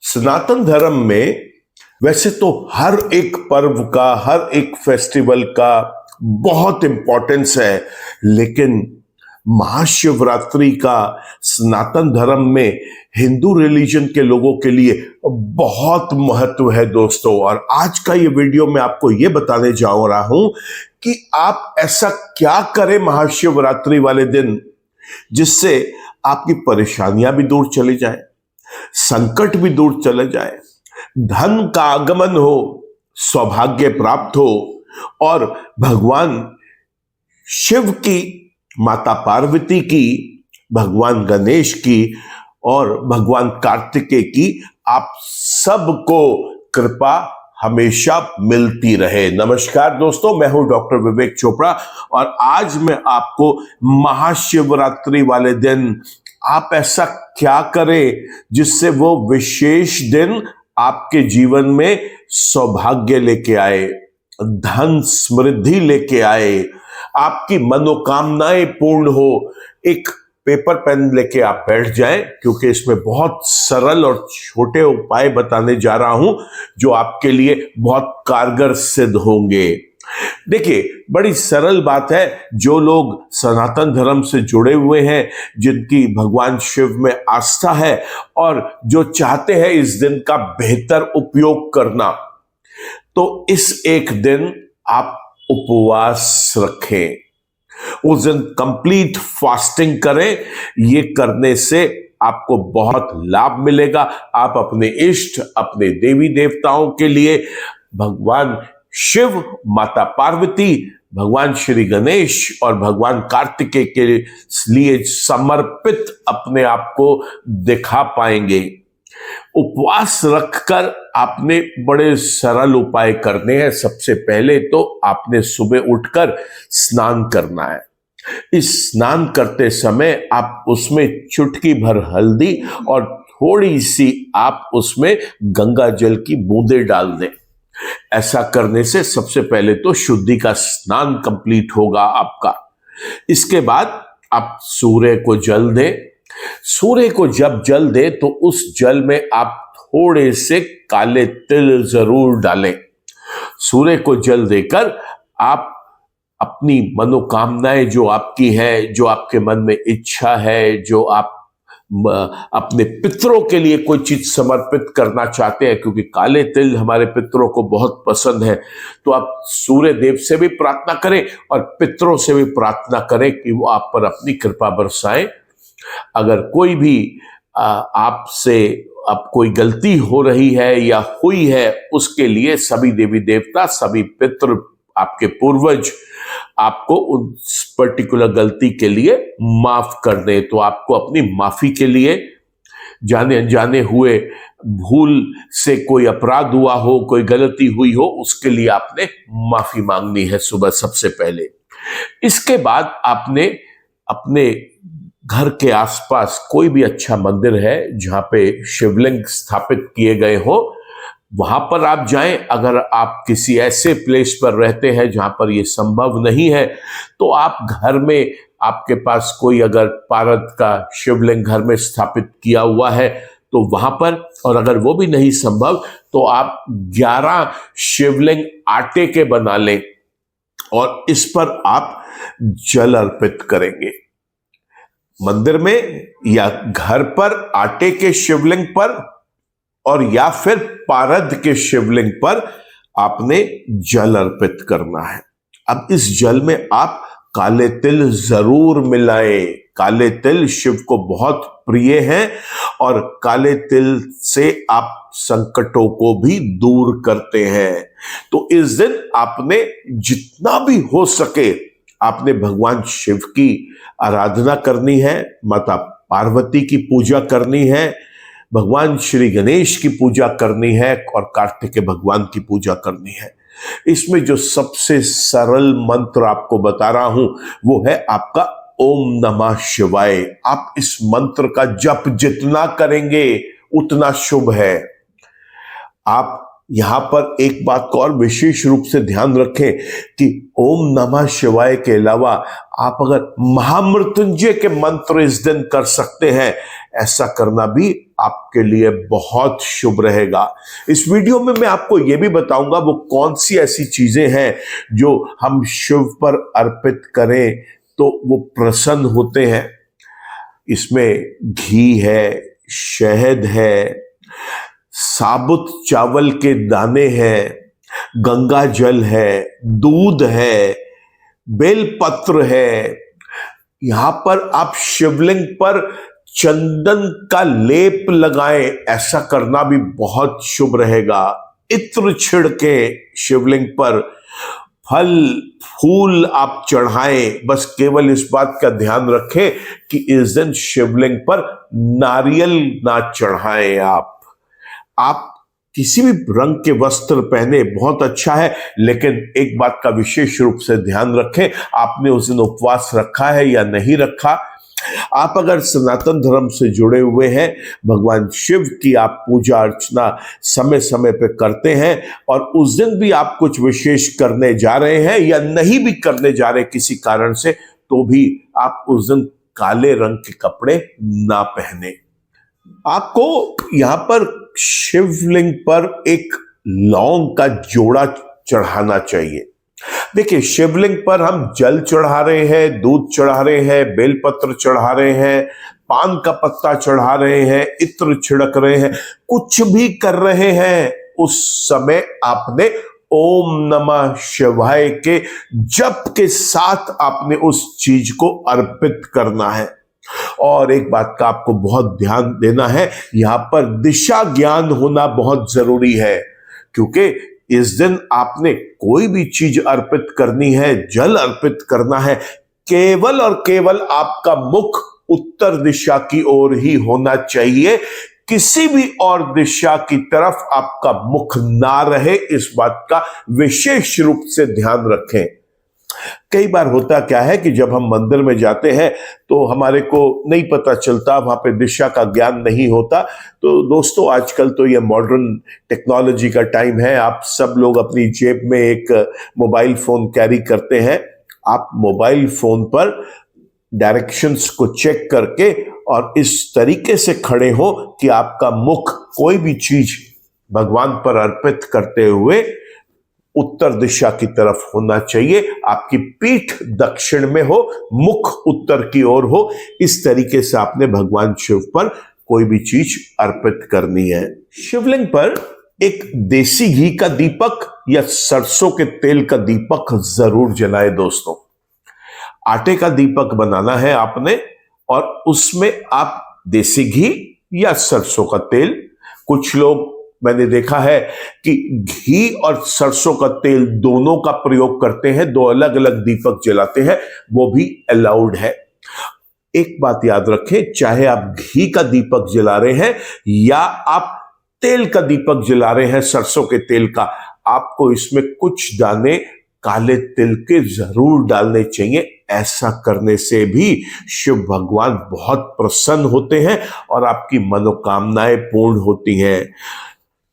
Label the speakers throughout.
Speaker 1: सनातन धर्म में वैसे तो हर एक पर्व का, हर एक फेस्टिवल का बहुत इंपॉर्टेंस है, लेकिन महाशिवरात्रि का सनातन धर्म में हिंदू रिलीजन के लोगों के लिए बहुत महत्व है दोस्तों। और आज का ये वीडियो मैं आपको ये बताने जा रहा हूं कि आप ऐसा क्या करें महाशिवरात्रि वाले दिन जिससे आपकी परेशानियां भी दूर चली जाए, संकट भी दूर चले जाए, धन का आगमन हो, सौभाग्य प्राप्त हो और भगवान शिव की, माता पार्वती की, भगवान गणेश की और भगवान कार्तिकेय की आप सबको कृपा हमेशा मिलती रहे। नमस्कार दोस्तों, मैं हूं डॉक्टर विवेक चोपड़ा और आज मैं आपको महाशिवरात्रि वाले दिन आप ऐसा क्या करें जिससे वो विशेष दिन आपके जीवन में सौभाग्य लेके आए, धन समृद्धि लेके आए, आपकी मनोकामनाएं पूर्ण हो। एक पेपर पेन लेके आप बैठ जाएं, क्योंकि इसमें बहुत सरल और छोटे उपाय बताने जा रहा हूं जो आपके लिए बहुत कारगर सिद्ध होंगे। देखिए, बड़ी सरल बात है। जो लोग सनातन धर्म से जुड़े हुए हैं, जिनकी भगवान शिव में आस्था है और जो चाहते हैं इस दिन का बेहतर उपयोग करना, तो इस एक दिन आप उपवास रखें, उस दिन कंप्लीट फास्टिंग करें। ये करने से आपको बहुत लाभ मिलेगा। आप अपने इष्ट, अपने देवी देवताओं के लिए भगवान शिव, माता पार्वती, भगवान श्री गणेश और भगवान कार्तिकेय के लिए समर्पित अपने आप को दिखा पाएंगे। उपवास रखकर आपने बड़े सरल उपाय करने हैं। सबसे पहले तो आपने सुबह उठकर स्नान करना है। इस स्नान करते समय आप उसमें चुटकी भर हल्दी और थोड़ी सी आप उसमें गंगा जल की बूंदें डाल दें। ऐसा करने से सबसे पहले तो शुद्धि का स्नान कंप्लीट होगा आपका। इसके बाद आप सूर्य को जल दें। सूर्य को जब जल दें तो उस जल में आप थोड़े से काले तिल जरूर डालें। सूर्य को जल देकर आप अपनी मनोकामनाएं जो आपकी है, जो आपके मन में इच्छा है, जो आप अपने पितरों के लिए कोई चीज समर्पित करना चाहते हैं, क्योंकि काले तिल हमारे पितरों को बहुत पसंद है, तो आप सूर्य देव से भी प्रार्थना करें और पितरों से भी प्रार्थना करें कि वो आप पर अपनी कृपा बरसाएं। अगर कोई भी आपसे अब कोई गलती हो रही है या हुई है, उसके लिए सभी देवी देवता, सभी पितृ, आपके पूर्वज आपको उस पर्टिकुलर गलती के लिए माफ कर दे। तो आपको अपनी माफी के लिए, जाने अनजाने हुए भूल से कोई अपराध हुआ हो, कोई गलती हुई हो, उसके लिए आपने माफी मांगनी है सुबह सबसे पहले। इसके बाद आपने अपने घर के आसपास कोई भी अच्छा मंदिर है जहां पे शिवलिंग स्थापित किए गए हो, वहां पर आप जाएं। अगर आप किसी ऐसे प्लेस पर रहते हैं जहां पर यह संभव नहीं है, तो आप घर में, आपके पास कोई अगर पारद का शिवलिंग घर में स्थापित किया हुआ है तो वहां पर, और अगर वो भी नहीं संभव तो आप 11 शिवलिंग आटे के बना लें और इस पर आप जल अर्पित करेंगे। मंदिर में या घर पर आटे के शिवलिंग पर और या फिर पारद के शिवलिंग पर आपने जल अर्पित करना है। अब इस जल में आप काले तिल जरूर मिलाएं। काले तिल शिव को बहुत प्रिय हैं और काले तिल से आप संकटों को भी दूर करते हैं। तो इस दिन आपने जितना भी हो सके आपने भगवान शिव की आराधना करनी है, माता पार्वती की पूजा करनी है, भगवान श्री गणेश की पूजा करनी है और कार्तिकेय भगवान की पूजा करनी है। इसमें जो सबसे सरल मंत्र आपको बता रहा हूं वो है आपका ओम नमः शिवाय। आप इस मंत्र का जप जितना करेंगे उतना शुभ है। आप यहां पर एक बात को और विशेष रूप से ध्यान रखें कि ओम नमः शिवाय के अलावा आप अगर महामृत्युंजय के मंत्र इस दिन कर सकते हैं, ऐसा करना भी आपके लिए बहुत शुभ रहेगा। इस वीडियो में मैं आपको यह भी बताऊंगा वो कौन सी ऐसी चीजें हैं जो हम शिव पर अर्पित करें तो वो प्रसन्न होते हैं। इसमें घी है, शहद है, साबुत चावल के दाने हैं, गंगा जल है, दूध है, बेलपत्र है। यहां पर आप शिवलिंग पर चंदन का लेप लगाएं, ऐसा करना भी बहुत शुभ रहेगा। इत्र छिड़के शिवलिंग पर, फल फूल आप चढ़ाएं। बस केवल इस बात का ध्यान रखें कि इस दिन शिवलिंग पर नारियल ना चढ़ाएं। आप किसी भी रंग के वस्त्र पहने बहुत अच्छा है, लेकिन एक बात का विशेष रूप से ध्यान रखें, आपने उस दिन उपवास रखा है या नहीं रखा। आप अगर सनातन धर्म से जुड़े हुए हैं, भगवान शिव की आप पूजा अर्चना समय समय पे करते हैं और उस दिन भी आप कुछ विशेष करने जा रहे हैं या नहीं भी करने जा रहे किसी कारण से, तो भी आप उस दिन काले रंग के कपड़े ना पहने। आपको यहां पर शिवलिंग पर एक लौंग का जोड़ा चढ़ाना चाहिए। देखिए, शिवलिंग पर हम जल चढ़ा रहे हैं, दूध चढ़ा रहे हैं, बेलपत्र चढ़ा रहे हैं, पान का पत्ता चढ़ा रहे हैं, इत्र छिड़क रहे हैं, कुछ भी कर रहे हैं, उस समय आपने ओम नमः शिवाय के जप के साथ आपने उस चीज को अर्पित करना है। और एक बात का आपको बहुत ध्यान देना है, यहां पर दिशा ज्ञान होना बहुत जरूरी है, क्योंकि इस दिन आपने कोई भी चीज अर्पित करनी है, जल अर्पित करना है, केवल और केवल आपका मुख उत्तर दिशा की ओर ही होना चाहिए। किसी भी और दिशा की तरफ आपका मुख ना रहे, इस बात का विशेष रूप से ध्यान रखें। कई बार होता क्या है कि जब हम मंदिर में जाते हैं तो हमारे को नहीं पता चलता, वहां पे दिशा का ज्ञान नहीं होता। तो दोस्तों, आजकल तो ये मॉडर्न टेक्नोलॉजी का टाइम है, आप सब लोग अपनी जेब में एक मोबाइल फोन कैरी करते हैं। आप मोबाइल फोन पर डायरेक्शंस को चेक करके और इस तरीके से खड़े हो कि आपका मुख कोई भी चीज भगवान पर अर्पित करते हुए उत्तर दिशा की तरफ होना चाहिए। आपकी पीठ दक्षिण में हो, मुख उत्तर की ओर हो। इस तरीके से आपने भगवान शिव पर कोई भी चीज अर्पित करनी है। शिवलिंग पर एक देसी घी का दीपक या सरसों के तेल का दीपक जरूर जलाए दोस्तों। आटे का दीपक बनाना है आपने और उसमें आप देसी घी या सरसों का तेल, कुछ लोग मैंने देखा है कि घी और सरसों का तेल दोनों का प्रयोग करते हैं, दो अलग अलग दीपक जलाते हैं, वो भी अलाउड है। एक बात याद रखें, चाहे आप घी का दीपक जला रहे हैं या आप तेल का दीपक जला रहे हैं, सरसों के तेल का, आपको इसमें कुछ दाने काले तिल के जरूर डालने चाहिए। ऐसा करने से भी शिव भगवान बहुत प्रसन्न होते हैं और आपकी मनोकामनाएं पूर्ण होती हैं।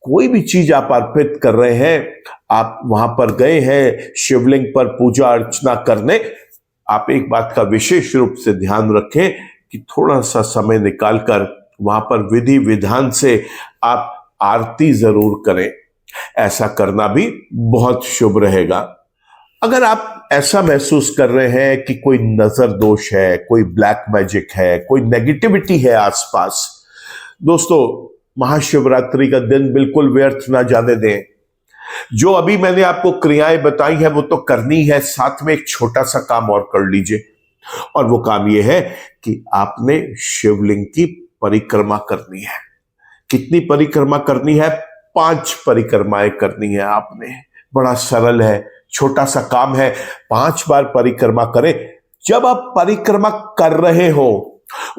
Speaker 1: कोई भी चीज आप अर्पित कर रहे हैं, आप वहां पर गए हैं शिवलिंग पर पूजा अर्चना करने, आप एक बात का विशेष रूप से ध्यान रखें कि थोड़ा सा समय निकालकर वहां पर विधि विधान से आप आरती जरूर करें। ऐसा करना भी बहुत शुभ रहेगा। अगर आप ऐसा महसूस कर रहे हैं कि कोई नजर दोष है, कोई ब्लैक मैजिक है, कोई नेगेटिविटी है आसपास, दोस्तों महाशिवरात्रि का दिन बिल्कुल व्यर्थ ना जाने दें। जो अभी मैंने आपको क्रियाएं बताई हैं वो तो करनी है, साथ में एक छोटा सा काम और कर लीजिए, और वो काम ये है कि आपने शिवलिंग की परिक्रमा करनी है। कितनी परिक्रमा करनी है? 5 परिक्रमाएं करनी है आपने। बड़ा सरल है, छोटा सा काम है, 5 बार परिक्रमा करें। जब आप परिक्रमा कर रहे हो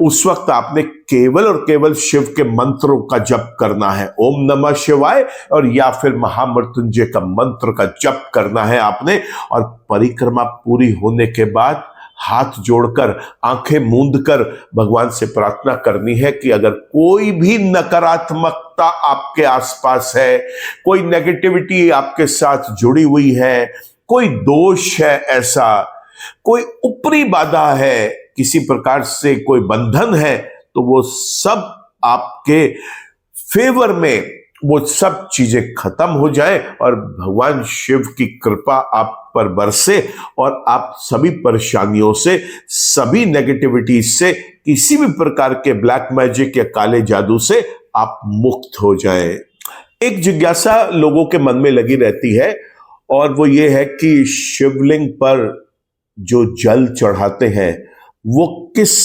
Speaker 1: उस वक्त आपने केवल और केवल शिव के मंत्रों का जप करना है, ओम नमः शिवाय और या फिर महामृत्युंजय का मंत्र का जप करना है आपने। और परिक्रमा पूरी होने के बाद हाथ जोड़कर, आंखें मूंद कर भगवान से प्रार्थना करनी है कि अगर कोई भी नकारात्मकता आपके आसपास है, कोई नेगेटिविटी आपके साथ जुड़ी हुई है, कोई दोष है, ऐसा कोई ऊपरी बाधा है, किसी प्रकार से कोई बंधन है, तो वो सब आपके फेवर में वो सब चीजें खत्म हो जाए और भगवान शिव की कृपा आप पर बरसे और आप सभी परेशानियों से, सभी नेगेटिविटी से, किसी भी प्रकार के ब्लैक मैजिक या काले जादू से आप मुक्त हो जाएं। एक जिज्ञासा लोगों के मन में लगी रहती है और वो ये है कि शिवलिंग पर जो जल चढ़ाते हैं वो किस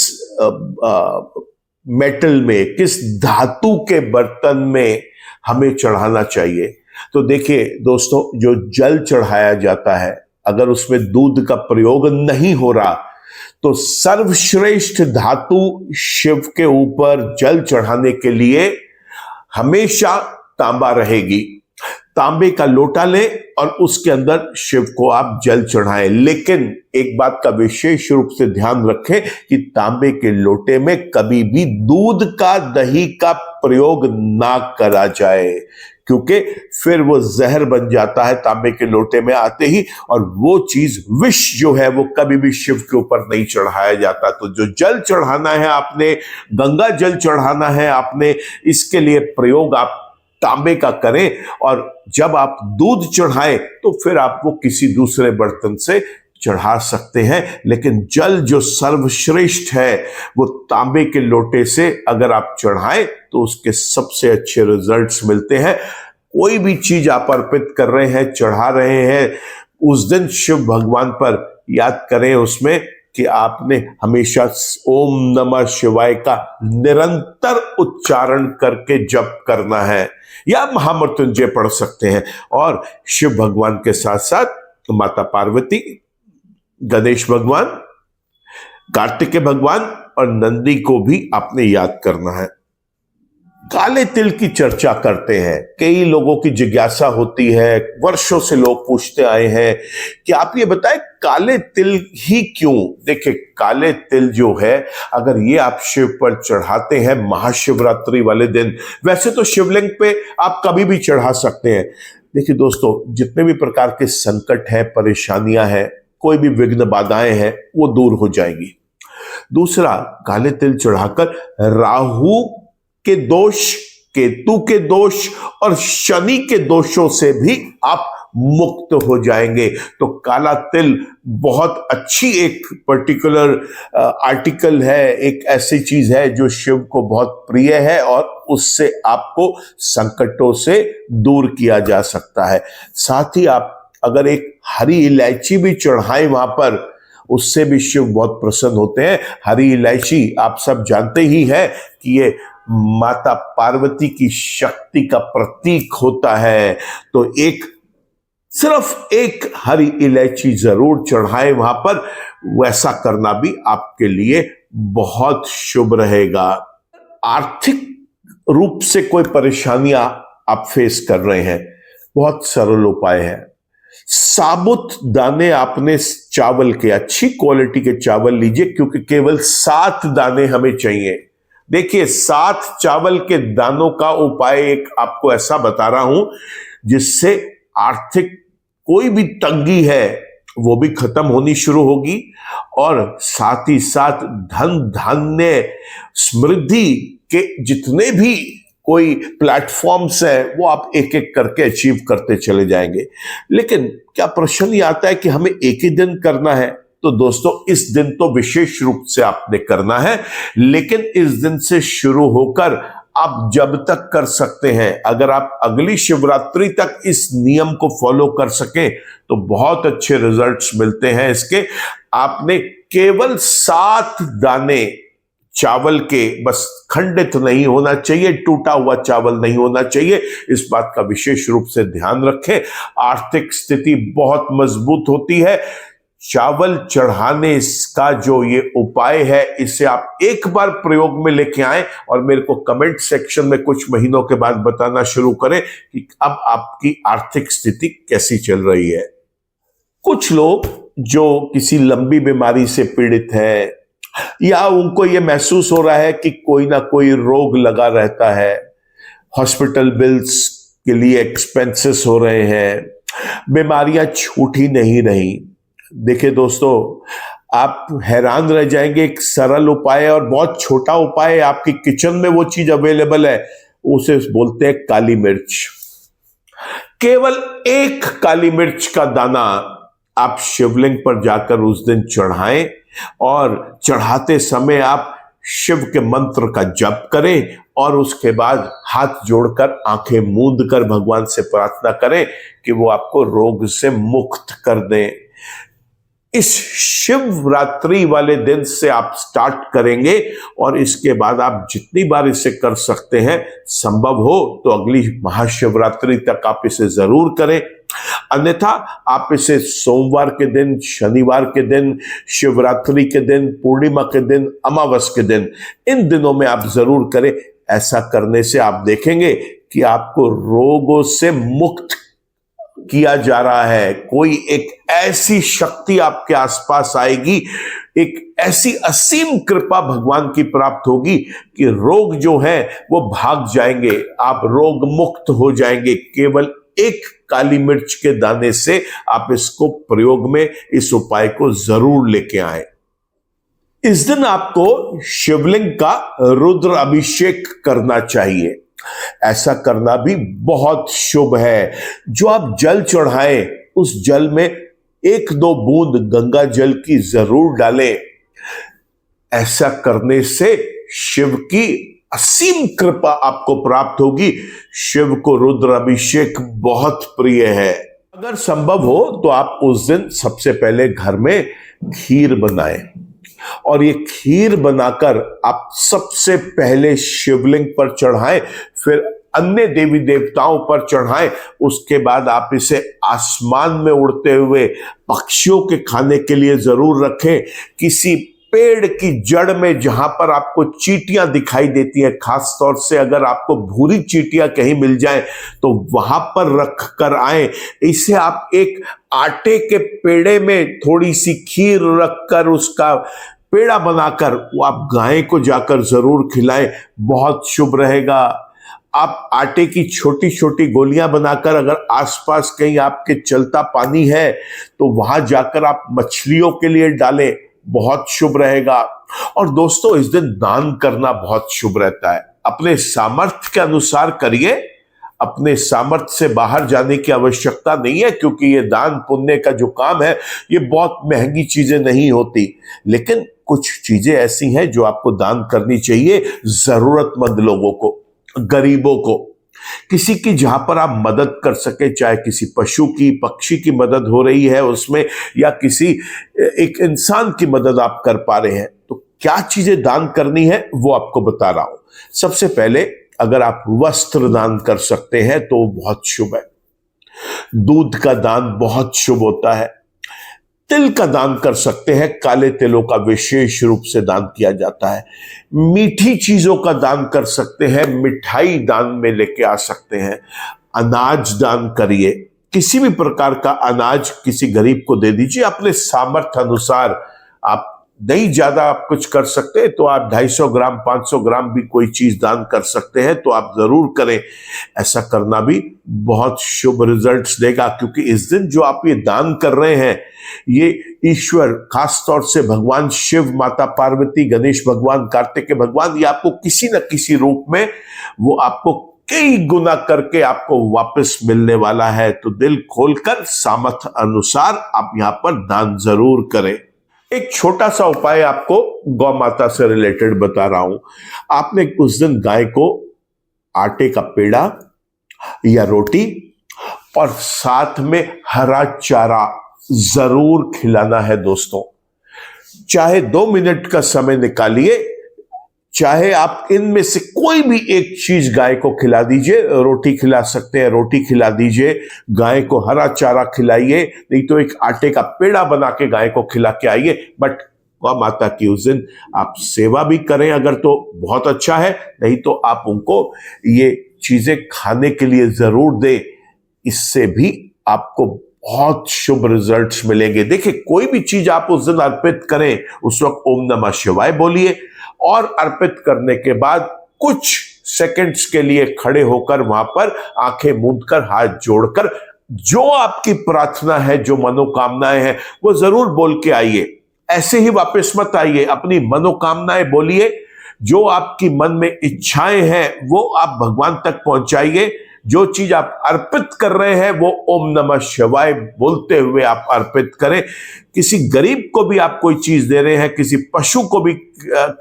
Speaker 1: मेटल में, किस धातु के बर्तन में हमें चढ़ाना चाहिए। तो देखिए दोस्तों, जो जल चढ़ाया जाता है अगर उसमें दूध का प्रयोग नहीं हो रहा तो सर्वश्रेष्ठ धातु शिव के ऊपर जल चढ़ाने के लिए हमेशा तांबा रहेगी। तांबे का लोटा लें और उसके अंदर शिव को आप जल चढ़ाएं, लेकिन एक बात का विशेष रूप से ध्यान रखें कि तांबे के लोटे में कभी भी दूध का, दही का प्रयोग ना करा जाए, क्योंकि फिर वो जहर बन जाता है तांबे के लोटे में आते ही, और वो चीज, विष जो है, वो कभी भी शिव के ऊपर नहीं चढ़ाया जाता। तो जो जल चढ़ाना है आपने, गंगा जल चढ़ाना है आपने, इसके लिए प्रयोग आप तांबे का करें, और जब आप दूध चढ़ाएं तो फिर आप वो किसी दूसरे बर्तन से चढ़ा सकते हैं, लेकिन जल जो सर्वश्रेष्ठ है वो तांबे के लोटे से अगर आप चढ़ाएं तो उसके सबसे अच्छे रिजल्ट्स मिलते हैं। कोई भी चीज आप अर्पित कर रहे हैं, चढ़ा रहे हैं, उस दिन शिव भगवान पर याद करें उसमें कि आपने हमेशा ओम नमः शिवाय का निरंतर उच्चारण करके जप करना है, या महामृत्युंजय पढ़ सकते हैं। और शिव भगवान के साथ साथ माता पार्वती, गणेश भगवान, कार्तिकेय भगवान और नंदी को भी आपने याद करना है। काले तिल की चर्चा करते हैं, कई लोगों की जिज्ञासा होती है, वर्षों से लोग पूछते आए हैं कि आप ये बताएं काले तिल ही क्यों। देखिए, काले तिल जो है अगर ये आप शिव पर चढ़ाते हैं महाशिवरात्रि वाले दिन, वैसे तो शिवलिंग पे आप कभी भी चढ़ा सकते हैं। देखिए दोस्तों, जितने भी प्रकार के संकट है, परेशानियां हैं, कोई भी विघ्न बाधाएं हैं, वो दूर हो जाएंगी। दूसरा, काले तिल चढ़ाकर राहु के दोष, केतु के दोष और शनि के दोषों से भी आप मुक्त हो जाएंगे। तो काला तिल बहुत अच्छी एक पर्टिकुलर आर्टिकल है, एक ऐसी चीज है जो शिव को बहुत प्रिय है और उससे आपको संकटों से दूर किया जा सकता है। साथ ही आप अगर एक हरी इलायची भी चढ़ाएं वहां पर, उससे भी शिव बहुत प्रसन्न होते हैं। हरी इलायची आप सब जानते ही हैं कि ये माता पार्वती की शक्ति का प्रतीक होता है। तो सिर्फ एक हरी इलायची जरूर चढ़ाएं वहां पर, वैसा करना भी आपके लिए बहुत शुभ रहेगा। आर्थिक रूप से कोई परेशानियां आप फेस कर रहे हैं, बहुत सरल उपाय है। साबुत दाने आपने चावल के, अच्छी क्वालिटी के चावल लीजिए, क्योंकि केवल 7 दाने हमें चाहिए। देखिए, 7 चावल के दानों का उपाय एक आपको ऐसा बता रहा हूं जिससे आर्थिक कोई भी तंगी है वो भी खत्म होनी शुरू होगी, और साथ ही साथ धन धान्य समृद्धि के जितने भी कोई प्लेटफॉर्म्स है वो आप एक एक करके अचीव करते चले जाएंगे। लेकिन क्या प्रश्न ये आता है कि हमें एक ही दिन करना है? तो दोस्तों, इस दिन तो विशेष रूप से आपने करना है, लेकिन इस दिन से शुरू होकर आप जब तक कर सकते हैं, अगर आप अगली शिवरात्रि तक इस नियम को फॉलो कर सकें तो बहुत अच्छे रिजल्ट्स मिलते हैं इसके। आपने केवल 7 दाने चावल के, बस खंडित नहीं होना चाहिए, टूटा हुआ चावल नहीं होना चाहिए, इस बात का विशेष रूप से ध्यान रखें। आर्थिक स्थिति बहुत मजबूत होती है। चावल चढ़ाने का जो ये उपाय है, इसे आप एक बार प्रयोग में लेके आएं और मेरे को कमेंट सेक्शन में कुछ महीनों के बाद बताना शुरू करें कि अब आपकी आर्थिक स्थिति कैसी चल रही है। कुछ लोग जो किसी लंबी बीमारी से पीड़ित है, या उनको ये महसूस हो रहा है कि कोई ना कोई रोग लगा रहता है, हॉस्पिटल बिल्स के लिए एक्सपेंसेस हो रहे हैं, बीमारियां छूट ही नहीं रही। देखिए दोस्तों, आप हैरान रह जाएंगे, एक सरल उपाय और बहुत छोटा उपाय, आपकी किचन में वो चीज अवेलेबल है, उसे बोलते हैं काली मिर्च। केवल एक काली मिर्च का दाना आप शिवलिंग पर जाकर उस दिन चढ़ाएं और चढ़ाते समय आप शिव के मंत्र का जप करें और उसके बाद हाथ जोड़कर आंखें मूंद कर भगवान से प्रार्थना करें कि वो आपको रोग से मुक्त कर दें। इस शिवरात्रि वाले दिन से आप स्टार्ट करेंगे और इसके बाद आप जितनी बार इसे कर सकते हैं, संभव हो तो अगली महाशिवरात्रि तक आप इसे जरूर करें। अन्यथा आप इसे सोमवार के दिन, शनिवार के दिन, शिवरात्रि के दिन, पूर्णिमा के दिन, अमावस के दिन, इन दिनों में आप जरूर करें। ऐसा करने से आप देखेंगे कि आपको रोगों से मुक्त किया जा रहा है। कोई एक ऐसी शक्ति आपके आसपास आएगी, एक ऐसी असीम कृपा भगवान की प्राप्त होगी कि रोग जो है वो भाग जाएंगे, आप रोग मुक्त हो जाएंगे। केवल एक काली मिर्च के दाने से आप इसको प्रयोग में, इस उपाय को जरूर लेके आए। इस दिन आपको शिवलिंग का रुद्र अभिषेक करना चाहिए। ऐसा करना भी बहुत शुभ है। जो आप जल चढ़ाएं, उस जल में 1-2 बूंद गंगा जल की जरूर डालें। ऐसा करने से शिव की असीम कृपा आपको प्राप्त होगी। शिव को रुद्र अभिषेक बहुत प्रिय है। अगर संभव हो तो आप उस दिन सबसे पहले घर में खीर बनाएं और ये खीर बनाकर आप सबसे पहले शिवलिंग पर चढ़ाएं, फिर अन्य देवी देवताओं पर चढ़ाएं। उसके बाद आप इसे आसमान में उड़ते हुए पक्षियों के खाने के लिए जरूर रखें। किसी पेड़ की जड़ में जहां पर आपको चींटियां दिखाई देती हैं, खास तौर से अगर आपको भूरी चींटियां कहीं मिल जाएं तो वहां पर रख कर आए। इसे आप एक आटे के पेड़े में थोड़ी सी खीर रखकर उसका पेड़ा बनाकर वो आप गाय को जाकर जरूर खिलाएं, बहुत शुभ रहेगा। आप आटे की छोटी छोटी गोलियां बनाकर अगर आसपास कहीं आपके चलता पानी है तो वहां जाकर आप मछलियों के लिए डालें, बहुत शुभ रहेगा। और दोस्तों, इस दिन दान करना बहुत शुभ रहता है। अपने सामर्थ्य के अनुसार करिए, अपने सामर्थ्य से बाहर जाने की आवश्यकता नहीं है, क्योंकि ये दान पुण्य का जो काम है ये बहुत महंगी चीजें नहीं होती। लेकिन कुछ चीजें ऐसी हैं जो आपको दान करनी चाहिए, जरूरतमंद लोगों को, गरीबों को, किसी की जहां पर आप मदद कर सके, चाहे किसी पशु की, पक्षी की मदद हो रही है उसमें, या किसी एक इंसान की मदद आप कर पा रहे हैं, तो क्या चीजें दान करनी है वो आपको बता रहा हूं। सबसे पहले अगर आप वस्त्र दान कर सकते हैं तो बहुत शुभ है। दूध का दान बहुत शुभ होता है। तिल का दान कर सकते हैं, काले तिलों का विशेष रूप से दान किया जाता है। मीठी चीजों का दान कर सकते हैं, मिठाई दान में लेके आ सकते हैं। अनाज दान करिए, किसी भी प्रकार का अनाज किसी गरीब को दे दीजिए अपने सामर्थ्य अनुसार। आप नहीं ज्यादा आप कुछ कर सकते तो आप 250 ग्राम 500 ग्राम भी कोई चीज दान कर सकते हैं, तो आप जरूर करें। ऐसा करना भी बहुत शुभ रिजल्ट्स देगा, क्योंकि इस दिन जो आप ये दान कर रहे हैं, ये ईश्वर, खास तौर से भगवान शिव, माता पार्वती, गणेश भगवान, कार्तिकेय भगवान, ये आपको किसी न किसी रूप में वो आपको कई गुना करके आपको वापस मिलने वाला है। तो दिल खोलकर सामर्थ्य अनुसार आप यहां पर दान जरूर करें। एक छोटा सा उपाय आपको गौ माता से रिलेटेड बता रहा हूं। आपने उस दिन गाय को आटे का पेड़ा या रोटी और साथ में हरा चारा जरूर खिलाना है दोस्तों। चाहे 2 मिनट का समय निकालिए, चाहे आप इनमें से कोई भी एक चीज गाय को खिला दीजिए। रोटी खिला सकते हैं, रोटी खिला दीजिए, गाय को हरा चारा खिलाइए, नहीं तो एक आटे का पेड़ा बना के गाय को खिला के आइए। बट गौ माता की उस दिन आप सेवा भी करें अगर, तो बहुत अच्छा है, नहीं तो आप उनको ये चीजें खाने के लिए जरूर दें। इससे भी आपको बहुत शुभ रिजल्ट्स मिलेंगे। देखिए, कोई भी चीज आप उस दिन अर्पित करें, उस वक्त ओम नमः शिवाय बोलिए और अर्पित करने के बाद कुछ सेकंड्स के लिए खड़े होकर वहां पर आंखें मूंदकर हाथ जोड़कर जो आपकी प्रार्थना है, जो मनोकामनाएं हैं, वो जरूर बोल के आइए। ऐसे ही वापस मत आइए, अपनी मनोकामनाएं बोलिए। जो आपकी मन में इच्छाएं हैं वो आप भगवान तक पहुंचाइए। जो चीज आप अर्पित कर रहे हैं वो ओम नमः शिवाय बोलते हुए आप अर्पित करें। किसी गरीब को भी आप कोई चीज दे रहे हैं, किसी पशु को भी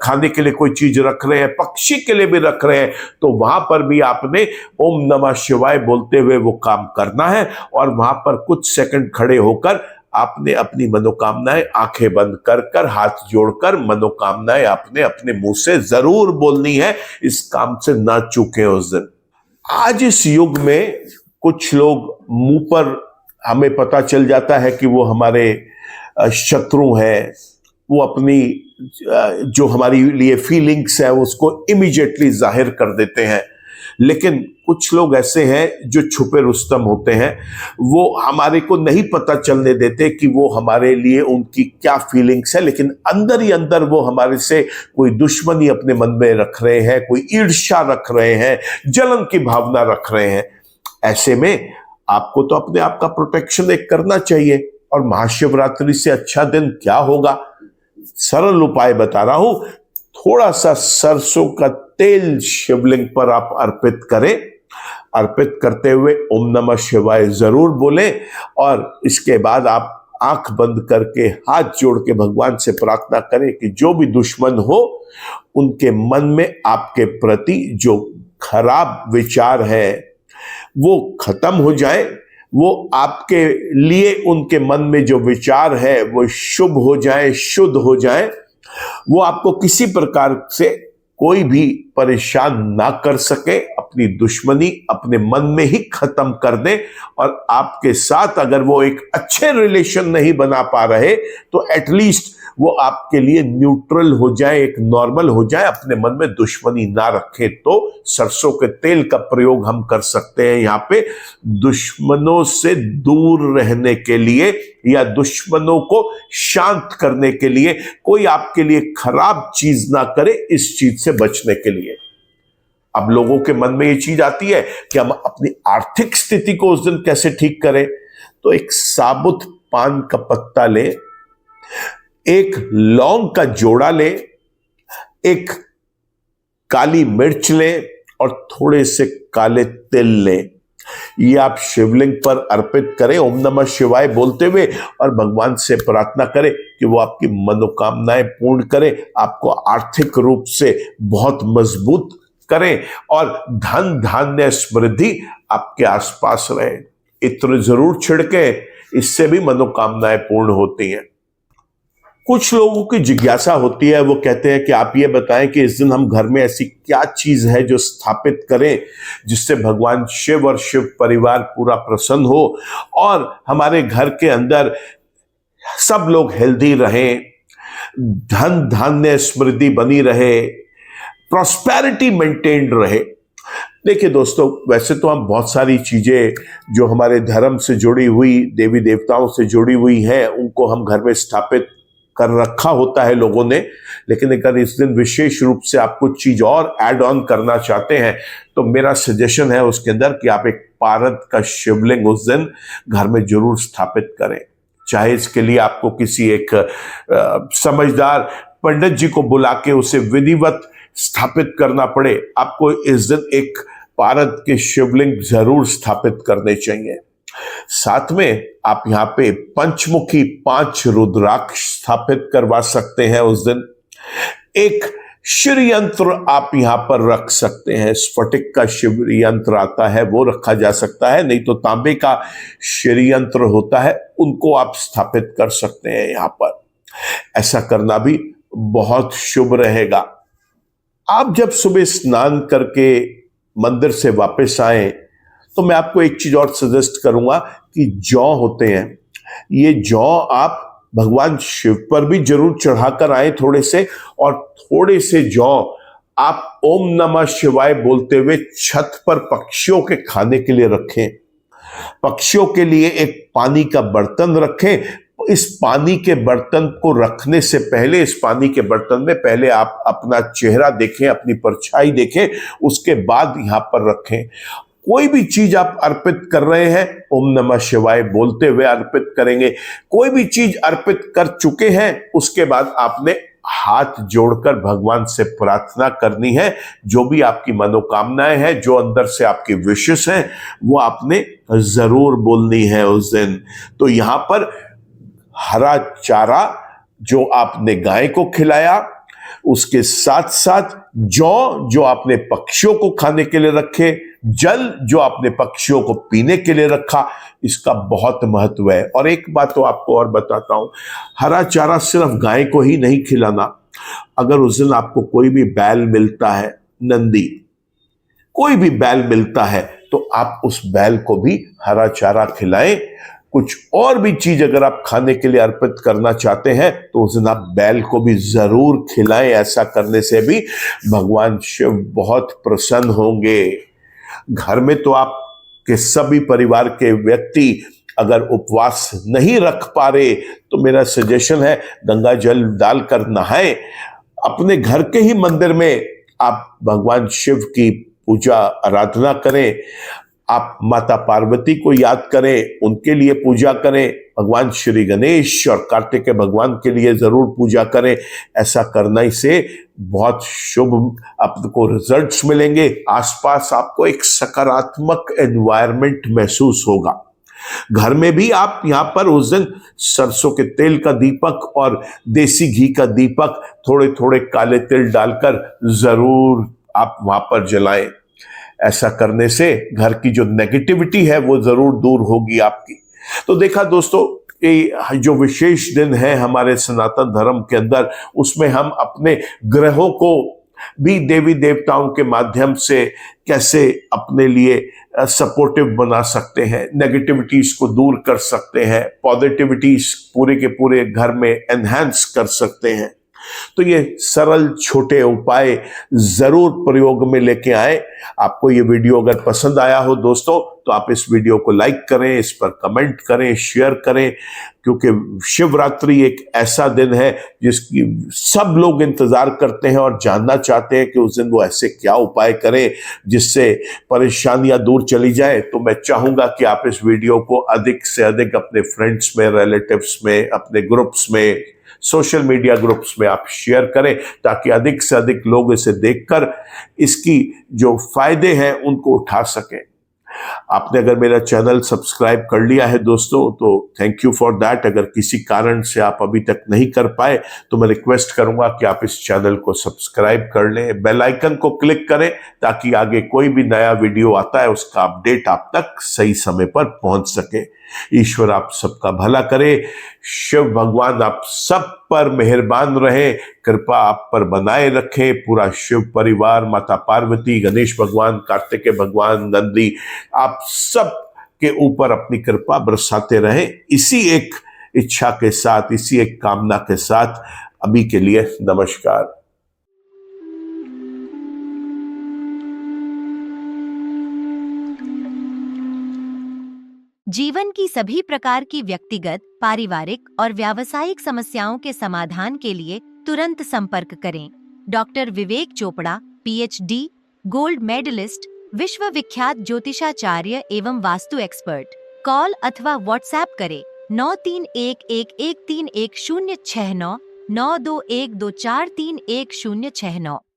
Speaker 1: खाने के लिए कोई चीज रख रहे हैं, पक्षी के लिए भी रख रहे हैं, तो वहां पर भी आपने ओम नमः शिवाय बोलते हुए वो काम करना है। और वहां पर कुछ सेकंड खड़े होकर आपने अपनी मनोकामनाएं आंखें बंद कर हाथ जोड़कर मनोकामनाएं आपने अपने मुंह से जरूर बोलनी है। इस काम से ना चूकें उस दिन। आज इस युग में कुछ लोग मुंह पर हमें पता चल जाता है कि वो हमारे शत्रु हैं, वो अपनी जो हमारी लिए फीलिंग्स है उसको इमीडिएटली जाहिर कर देते हैं। लेकिन कुछ लोग ऐसे हैं जो छुपे रुस्तम होते हैं, वो हमारे को नहीं पता चलने देते कि वो हमारे लिए उनकी क्या फीलिंग्स है, लेकिन अंदर ही अंदर वो हमारे से कोई दुश्मनी अपने मन में रख रहे हैं, कोई ईर्ष्या रख रहे हैं, जलन की भावना रख रहे हैं। ऐसे में आपको तो अपने आप का प्रोटेक्शन एक करना चाहिए। और महाशिवरात्रि से अच्छा दिन क्या होगा? सरल उपाय बता रहा हूं। थोड़ा सा सरसों का तेल शिवलिंग पर आप अर्पित करें। अर्पित करते हुए ओम नमः शिवाय जरूर बोलें और इसके बाद आप आंख बंद करके हाथ जोड़ के भगवान से प्रार्थना करें कि जो भी दुश्मन हो उनके मन में आपके प्रति जो खराब विचार है वो खत्म हो जाए। वो आपके लिए उनके मन में जो विचार है वो शुभ हो जाए, शुद्ध हो जाए। वो आपको किसी प्रकार से कोई भी परेशान ना कर सके, अपनी दुश्मनी अपने मन में ही खत्म कर दे। और आपके साथ अगर वो एक अच्छे रिलेशन नहीं बना पा रहे तो एटलीस्ट वो आपके लिए न्यूट्रल हो जाए, एक नॉर्मल हो जाए, अपने मन में दुश्मनी ना रखे। तो सरसों के तेल का प्रयोग हम कर सकते हैं यहाँ पे दुश्मनों से दूर रहने के लिए या दुश्मनों को शांत करने के लिए। कोई आपके लिए खराब चीज ना करे, इस चीज से बचने के लिए। अब लोगों के मन में ये चीज आती है कि हम अपनी आर्थिक स्थिति को उस दिन कैसे ठीक करें। तो एक साबुत पान का पत्ता ले, एक लौंग का जोड़ा ले, एक काली मिर्च ले और थोड़े से काले तिल ले। ये आप शिवलिंग पर अर्पित करें ओम नमः शिवाय बोलते हुए और भगवान से प्रार्थना करें कि वो आपकी मनोकामनाएं पूर्ण करें, आपको आर्थिक रूप से बहुत मजबूत करें और धन धान्य समृद्धि आपके आसपास रहे। इत्र जरूर छिड़के, इससे भी मनोकामनाएं पूर्ण होती हैं। कुछ लोगों की जिज्ञासा होती है, वो कहते हैं कि आप ये बताएं कि इस दिन हम घर में ऐसी क्या चीज है जो स्थापित करें जिससे भगवान शिव और शिव परिवार पूरा प्रसन्न हो और हमारे घर के अंदर सब लोग हेल्दी रहें, धन धान्य समृद्धि बनी रहे, प्रॉस्पेरिटी मेंटेन्ड रहे। देखिए दोस्तों, वैसे तो हम बहुत सारी चीजें जो हमारे धर्म से जुड़ी हुई, देवी देवताओं से जुड़ी हुई हैं, उनको हम घर में स्थापित कर रखा होता है लोगों ने। लेकिन अगर इस दिन विशेष रूप से आप कुछ चीज और ऐड ऑन करना चाहते हैं तो मेरा सजेशन है उसके अंदर कि आप एक पारद का शिवलिंग उस दिन घर में जरूर स्थापित करें। चाहे इसके लिए आपको किसी एक समझदार पंडित जी को बुला के उसे विधिवत स्थापित करना पड़े, आपको इस दिन एक पारद के शिवलिंग जरूर स्थापित करने चाहिए। साथ में आप यहाँ पे पंचमुखी 5 रुद्राक्ष स्थापित करवा सकते हैं उस दिन। एक श्री यंत्र आप यहां पर रख सकते हैं, स्फटिक का शिव यंत्र आता है वो रखा जा सकता है, नहीं तो तांबे का श्री यंत्र होता है उनको आप स्थापित कर सकते हैं यहां पर। ऐसा करना भी बहुत शुभ रहेगा। आप जब सुबह स्नान करके मंदिर से वापस आए तो मैं आपको एक चीज और सजेस्ट करूंगा कि जौ होते हैं, ये जौ आप भगवान शिव पर भी जरूर चढ़ाकर आए थोड़े से, और थोड़े से जौ आप ओम नमः शिवाय बोलते हुए छत पर पक्षियों के खाने के लिए रखें। पक्षियों के लिए एक पानी का बर्तन रखें। इस पानी के बर्तन को रखने से पहले, इस पानी के बर्तन में पहले आप अपना चेहरा देखें, अपनी परछाई देखें, उसके बाद यहां पर रखें। कोई भी चीज आप अर्पित कर रहे हैं, ओम नमः शिवाय बोलते हुए अर्पित करेंगे। कोई भी चीज अर्पित कर चुके हैं, उसके बाद आपने हाथ जोड़कर भगवान से प्रार्थना करनी है। जो भी आपकी मनोकामनाएं हैं, जो अंदर से आपकी विशेष हैं, वो आपने जरूर बोलनी है उस दिन। तो यहां पर हरा चारा जो आपने गाय को खिलाया, उसके साथ साथ जौ जो आपने पक्षियों को खाने के लिए रखे, जल जो आपने पक्षियों को पीने के लिए रखा, इसका बहुत महत्व है। और एक बात तो आपको और बताता हूं, हरा चारा सिर्फ गाय को ही नहीं खिलाना। अगर उस दिन आपको कोई भी बैल मिलता है, नंदी, कोई भी बैल मिलता है, तो आप उस बैल को भी हरा चारा खिलाएं। कुछ और भी चीज अगर आप खाने के लिए अर्पित करना चाहते हैं, तो उस दिन आप बैल को भी जरूर खिलाएं। ऐसा करने से भी भगवान शिव बहुत प्रसन्न होंगे। घर में तो आपके सभी परिवार के व्यक्ति अगर उपवास नहीं रख पा रहे, तो मेरा सजेशन है गंगा जल डालकर नहाएं। अपने घर के ही मंदिर में आप भगवान शिव की पूजा आराधना करें। आप माता पार्वती को याद करें, उनके लिए पूजा करें। भगवान श्री गणेश और कार्तिकेय भगवान के लिए जरूर पूजा करें। ऐसा करने से बहुत शुभ आपको रिजल्ट्स मिलेंगे। आसपास आपको एक सकारात्मक एनवायरनमेंट महसूस होगा। घर में भी आप यहां पर उस दिन सरसों के तेल का दीपक और देसी घी का दीपक थोड़े थोड़े काले तिल डालकर जरूर आप वहां पर जलाएं। ऐसा करने से घर की जो नेगेटिविटी है वो जरूर दूर होगी आपकी। तो देखा दोस्तों, ये जो विशेष दिन है हमारे सनातन धर्म के अंदर, उसमें हम अपने ग्रहों को भी देवी देवताओं के माध्यम से कैसे अपने लिए सपोर्टिव बना सकते हैं, नेगेटिविटीज को दूर कर सकते हैं, पॉजिटिविटीज पूरे के पूरे घर में एनहांस कर सकते हैं। तो ये सरल छोटे उपाय जरूर प्रयोग में लेके आए। आपको ये वीडियो अगर पसंद आया हो दोस्तों, तो आप इस वीडियो को लाइक करें, इस पर कमेंट करें, शेयर करें, क्योंकि शिवरात्रि एक ऐसा दिन है जिसकी सब लोग इंतजार करते हैं और जानना चाहते हैं कि उस दिन वो ऐसे क्या उपाय करें जिससे परेशानियां दूर चली जाए। तो मैं चाहूंगा कि आप इस वीडियो को अधिक से अधिक अपने फ्रेंड्स में, रिलेटिव्स में, अपने ग्रुप्स में, सोशल मीडिया ग्रुप्स में आप शेयर करें, ताकि अधिक से अधिक लोग इसे देखकर इसकी जो फायदे हैं उनको उठा सकें। आपने अगर मेरा चैनल सब्सक्राइब कर लिया है दोस्तों, तो थैंक यू फॉर दैट। अगर किसी कारण से आप अभी तक नहीं कर पाए, तो मैं रिक्वेस्ट करूंगा कि आप इस चैनल को सब्सक्राइब कर लें, बेल आइकन को क्लिक करें, ताकि आगे कोई भी नया वीडियो आता है उसका अपडेट आप तक सही समय पर पहुंच सके। ईश्वर आप सबका भला करे। शिव भगवान आप सब पर मेहरबान रहे, कृपा आप पर बनाए रखें। पूरा शिव परिवार, माता पार्वती, गणेश भगवान, कार्तिकेय भगवान, नंदी, आप सब के ऊपर अपनी कृपा बरसाते रहें। इसी एक इच्छा के साथ, इसी एक कामना के साथ अभी के लिए नमस्कार।
Speaker 2: जीवन की सभी प्रकार की व्यक्तिगत, पारिवारिक और व्यावसायिक समस्याओं के समाधान के लिए तुरंत संपर्क करें। डॉक्टर विवेक चोपड़ा, पीएचडी, गोल्ड मेडलिस्ट, विश्व विख्यात ज्योतिषाचार्य एवं वास्तु एक्सपर्ट। कॉल अथवा व्हाट्सएप करें 9311131069 9212431069।